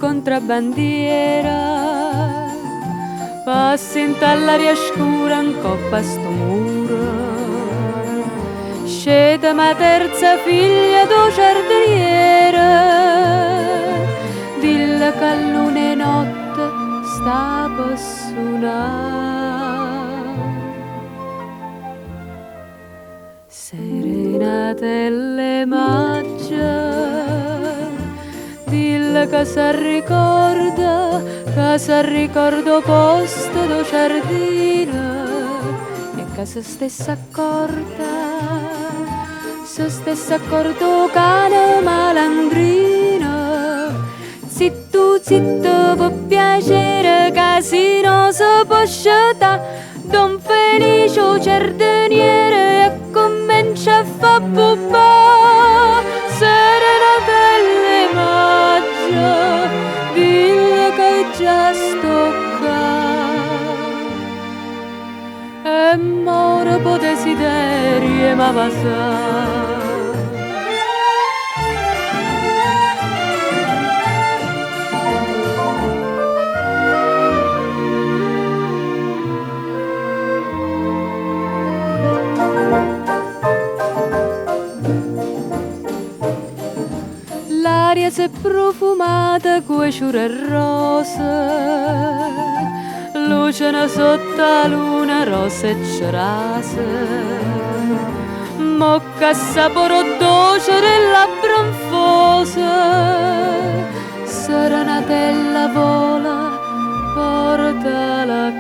contrabbandiera, passi all'aria scura in coppa a sto muro. Sceta ma terza figlia do giardiniere, dilla che luna e notte sta per suonare. Serenatelle maggia, dilla che si ricorda posto do giardino, e che se stessa accorto cane malandrino. Zitto, zitto, può piacere, che non si può scettare. Don Felice o giardiniere e comincia a fa pupà. Serenatelle maggia, dille che già sto qua. E moro po' desiderio ma va sa. L'aria si è profumata coi ciure rosa, lucena sotto la luna rosa e cerasa, mocca sapore dolce della bronfosa. Serenatella vola, portala a